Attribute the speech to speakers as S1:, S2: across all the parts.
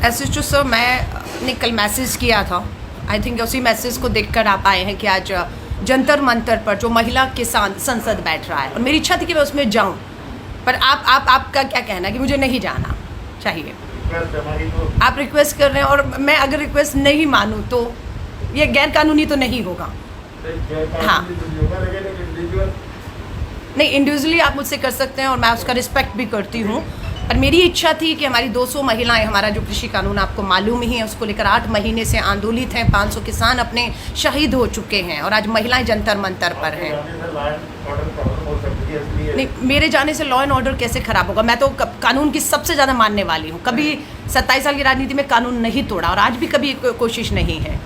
S1: SHO sir, मैंने कल message किया था। आई थिंक उसी मैसेज को देखकर आप आए हैं कि आज जंतर मंतर पर जो महिला किसान संसद बैठ रहा है, और मेरी इच्छा थी कि मैं उसमें जाऊं, पर आपका क्या कहना है कि मुझे नहीं जाना चाहिए? आप रिक्वेस्ट कर रहे हैं, और मैं अगर रिक्वेस्ट नहीं मानूं तो ये गैर कानूनी तो नहीं होगा? हाँ, नहीं, इंडिविजुअली आप मुझसे कर सकते हैं और मैं उसका रिस्पेक्ट भी करती हूँ। और मेरी इच्छा थी कि हमारी 200 महिलाएं, हमारा जो कृषि कानून आपको मालूम ही है, उसको लेकर 8 महीने से आंदोलित हैं। 500 किसान अपने शहीद हो चुके हैं और आज महिलाएं जंतर मंतर पर हैं। नहीं, मेरे जाने से लॉ एंड ऑर्डर कैसे खराब होगा? मैं तो कानून की सबसे ज़्यादा मानने वाली हूँ। कभी 27 साल की राजनीति में कानून नहीं तोड़ा और आज भी कभी कोशिश नहीं है।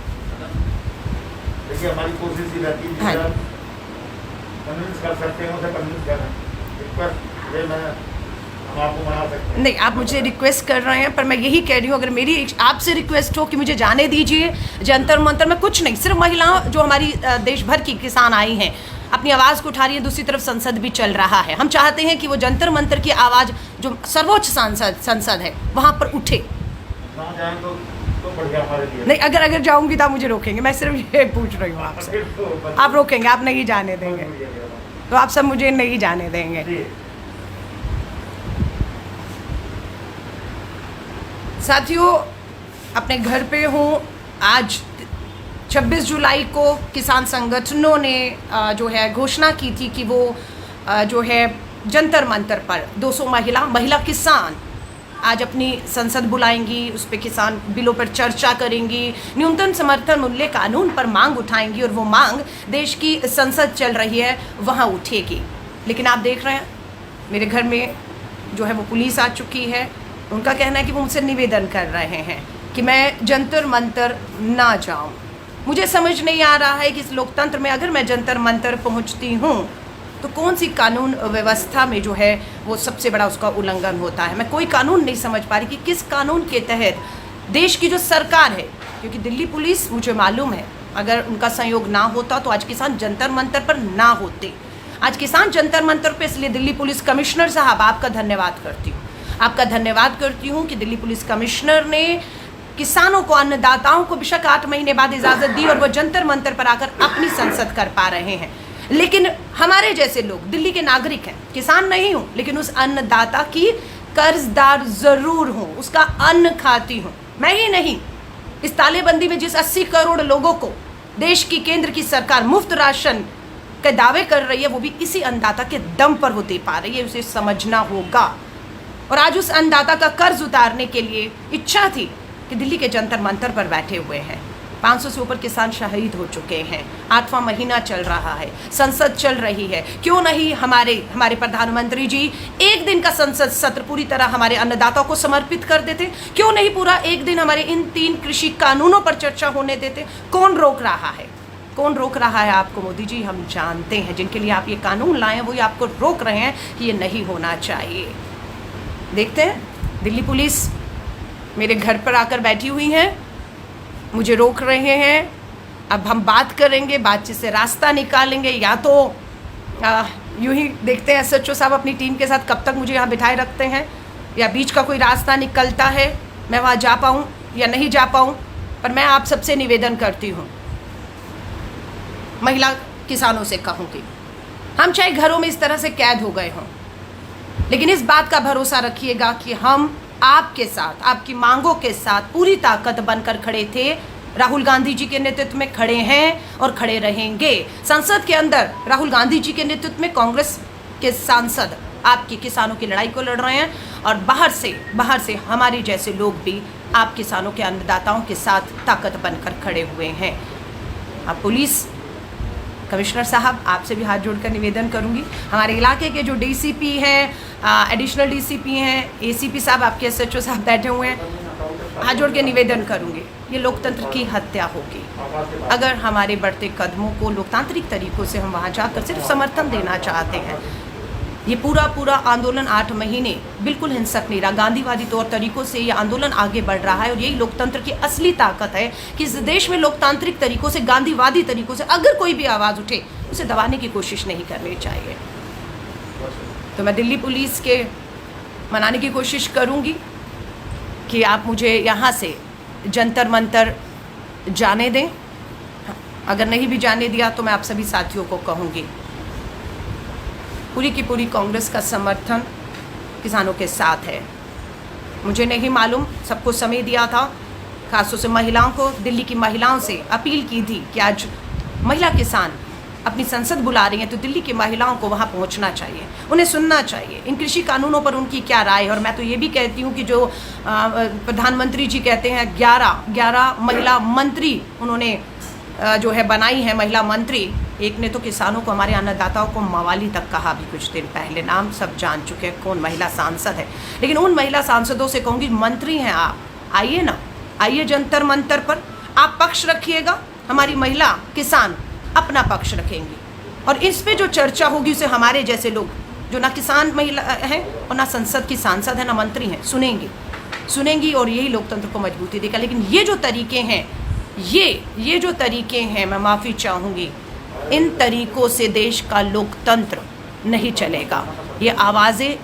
S2: देखिए, हमारी कोशिश ही रहती है कन्विंस कर सकते हैं, उसे कन्विंस करें। आपको मना सकते हैं।
S1: नहीं, आप मुझे रिक्वेस्ट कर रहे हैं, पर मैं यही कह रही हूँ, अगर मेरी आपसे रिक्वेस्ट हो कि मुझे जाने दीजिए जंतर मंतर में, कुछ नहीं, सिर्फ महिलाओं जो हमारी देश भर की किसान आई हैं अपनी आवाज़ को उठा रही है। दूसरी तरफ संसद भी चल रहा है। हम चाहते हैं कि वो जंतर मंतर की आवाज़ जो सर्वोच्च संसद है वहाँ पर उठे।
S2: तो बढ़िया हमारे लिए।
S1: नहीं, अगर जाऊँगी तो आप मुझे रोकेंगे? मैं सिर्फ ये पूछ रही हूँ आपसे। आप रोकेंगे? आप नहीं जाने देंगे? तो आप सब मुझे नहीं जाने देंगे। साथियों, अपने घर पे हूँ। आज 26 जुलाई को किसान संगठनों ने जो है घोषणा की थी कि वो जो है जंतर मंतर पर 200 महिला किसान आज अपनी संसद बुलाएंगी। उस पर किसान बिलों पर चर्चा करेंगी, न्यूनतम समर्थन मूल्य कानून पर मांग उठाएंगी, और वो मांग देश की संसद चल रही है वहाँ उठेगी। लेकिन आप देख रहे हैं मेरे घर में जो है वो पुलिस आ चुकी है। उनका कहना है कि वो मुझसे निवेदन कर रहे हैं कि मैं जंतर मंतर ना जाऊं। मुझे समझ नहीं आ रहा है कि इस लोकतंत्र में अगर मैं जंतर मंतर पहुंचती हूं तो कौन सी कानून व्यवस्था में जो है वो सबसे बड़ा उसका उल्लंघन होता है। मैं कोई कानून नहीं समझ पा रही कि किस कानून के तहत देश की जो सरकार है, क्योंकि दिल्ली पुलिस मुझे मालूम है अगर उनका सहयोग ना होता तो आज किसान जंतर मंतर पर ना होते। आज किसान जंतर मंतर पर, इसलिए दिल्ली पुलिस कमिश्नर साहब आपका धन्यवाद करती हूँ। आपका धन्यवाद करती हूँ कि दिल्ली पुलिस कमिश्नर ने किसानों को, अन्नदाताओं को बेशक 8 महीने बाद इजाज़त दी और वो जंतर मंतर पर आकर अपनी संसद कर पा रहे हैं। लेकिन हमारे जैसे लोग दिल्ली के नागरिक हैं, किसान नहीं हूँ, लेकिन उस अन्नदाता की कर्जदार ज़रूर हूँ, उसका अन्न खाती हूँ। मैं ही नहीं, इस तालेबंदी में जिस 80 करोड़ लोगों को देश की केंद्र की सरकार मुफ्त राशन के दावे कर रही है, वो भी इसी अन्नदाता के दम पर वो दे पा रही है। उसे समझना होगा। और आज उस अन्नदाता का कर्ज उतारने के लिए इच्छा थी कि दिल्ली के जंतर मंतर पर बैठे हुए हैं। 500 से ऊपर किसान शहीद हो चुके हैं। 8वां महीना चल रहा है, संसद चल रही है। क्यों नहीं हमारे प्रधानमंत्री जी एक दिन का संसद सत्र पूरी तरह हमारे अन्नदाताओं को समर्पित कर देते? क्यों नहीं पूरा एक दिन हमारे इन 3 कृषि कानूनों पर चर्चा होने देते? कौन रोक रहा है? कौन रोक रहा है आपको? मोदी जी, हम जानते हैं जिनके लिए आप ये कानून लाए हैं वही आपको रोक रहे हैं कि ये नहीं होना चाहिए। देखते हैं, दिल्ली पुलिस मेरे घर पर आकर बैठी हुई है, मुझे रोक रहे हैं। अब हम बात करेंगे, बातचीत से रास्ता निकालेंगे, या तो यूं ही देखते हैं एसएचओ साहब अपनी टीम के साथ कब तक मुझे यहाँ बिठाए रखते हैं, या बीच का कोई रास्ता निकलता है, मैं वहाँ जा पाऊँ या नहीं जा पाऊँ। पर मैं आप सबसे निवेदन करती हूँ, महिला किसानों से कहूँगी, हम चाहे घरों में इस तरह से कैद हो गए हों, लेकिन इस बात का भरोसा रखिएगा कि हम आपके साथ, आपकी मांगों के साथ पूरी ताकत बनकर खड़े थे। राहुल गांधी जी के नेतृत्व में खड़े हैं और खड़े रहेंगे। संसद के अंदर राहुल गांधी जी के नेतृत्व में कांग्रेस के सांसद आपकी किसानों की लड़ाई को लड़ रहे हैं, और बाहर से हमारे जैसे लोग भी आप किसानों के अन्नदाताओं के साथ ताकत बनकर खड़े हुए हैं। अब पुलिस कमिश्नर साहब, आपसे भी हाथ जोड़कर निवेदन करूंगी, हमारे इलाके के जो डीसीपी हैं, एडिशनल डीसीपी हैं, एसीपी साहब, आपके एसएचओ साहब बैठे हुए हैं, हाथ जोड़ के निवेदन करूंगी, ये लोकतंत्र की हत्या होगी। अगर हमारे बढ़ते कदमों को लोकतांत्रिक तरीकों से हम वहाँ जाकर सिर्फ समर्थन देना चाहते हैं, ये पूरा आंदोलन 8 महीने बिल्कुल हिंसक नहीं रहा, गांधीवादी तौर तरीकों से ये आंदोलन आगे बढ़ रहा है और यही लोकतंत्र की असली ताकत है कि इस देश में लोकतांत्रिक तरीकों से, गांधीवादी तरीकों से अगर कोई भी आवाज़ उठे उसे दबाने की कोशिश नहीं करनी चाहिए। तो मैं दिल्ली पुलिस के मनाने की कोशिश करूँगी कि आप मुझे यहाँ से जंतर मंतर जाने दें। अगर नहीं भी जाने दिया तो मैं आप सभी साथियों को कहूँगी, पूरी की पूरी कांग्रेस का समर्थन किसानों के साथ है। मुझे नहीं मालूम, सबको समय दिया था, खासतौर से महिलाओं को, दिल्ली की महिलाओं से अपील की थी कि आज महिला किसान अपनी संसद बुला रही हैं तो दिल्ली की महिलाओं को वहाँ पहुँचना चाहिए, उन्हें सुनना चाहिए, इन कृषि कानूनों पर उनकी क्या राय है। और मैं तो ये भी कहती हूँ कि जो प्रधानमंत्री जी कहते हैं 11 महिला मंत्री उन्होंने जो है बनाई है, महिला मंत्री, एक ने तो किसानों को, हमारे अन्नदाताओं को मवाली तक कहा भी कुछ दिन पहले, नाम सब जान चुके हैं कौन महिला सांसद है। लेकिन उन महिला सांसदों से कहूँगी, मंत्री हैं आप, आइए ना, आइए जंतर मंतर पर, आप पक्ष रखिएगा, हमारी महिला किसान अपना पक्ष रखेंगी और इस पे जो चर्चा होगी उसे हमारे जैसे लोग जो ना किसान महिला हैं और ना संसद की सांसद है ना मंत्री हैं सुनेंगी और यही लोकतंत्र को मजबूती देगा। लेकिन ये जो तरीके हैं, ये जो तरीके हैं, मैं माफ़ी चाहूँगी, इन तरीक़ों से देश का लोकतंत्र नहीं चलेगा। ये आवाज़ें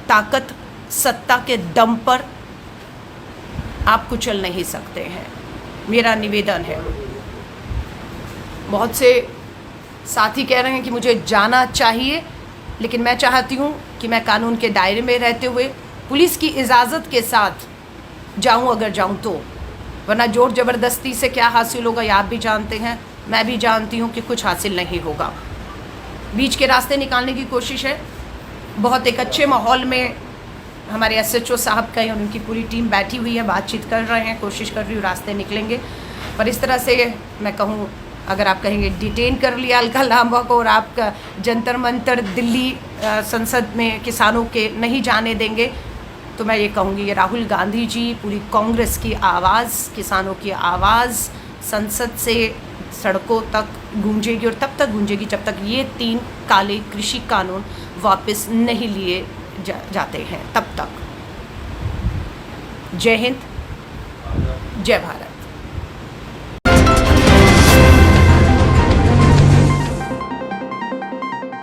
S1: ताकत, सत्ता के दम पर आप कुचल नहीं सकते हैं। मेरा निवेदन है, बहुत से साथी कह रहे हैं कि मुझे जाना चाहिए, लेकिन मैं चाहती हूँ कि मैं कानून के दायरे में रहते हुए पुलिस की इजाज़त के साथ जाऊँ, अगर जाऊँ तो, वरना जोर ज़बरदस्ती से क्या हासिल होगा ये आप भी जानते हैं, मैं भी जानती हूँ कि कुछ हासिल नहीं होगा। बीच के रास्ते निकालने की कोशिश है। बहुत एक अच्छे माहौल में हमारे एसएचओ साहब का और उनकी पूरी टीम बैठी हुई है, बातचीत कर रहे हैं, कोशिश कर रही हूँ रास्ते निकलेंगे। पर इस तरह से मैं कहूँ, अगर आप कहेंगे डिटेन कर लिया अलका लांबा को और आपका जंतर मंतर दिल्ली संसद में किसानों के नहीं जाने देंगे, तो मैं ये कहूँगी ये राहुल गांधी जी, पूरी कांग्रेस की आवाज़, किसानों की आवाज़ संसद से सड़कों तक गूंजेगी और तब तक गूंजेगी जब तक ये 3 काले कृषि कानून वापस नहीं लिए जाते हैं, तब तक। जय हिंद, जय भारत।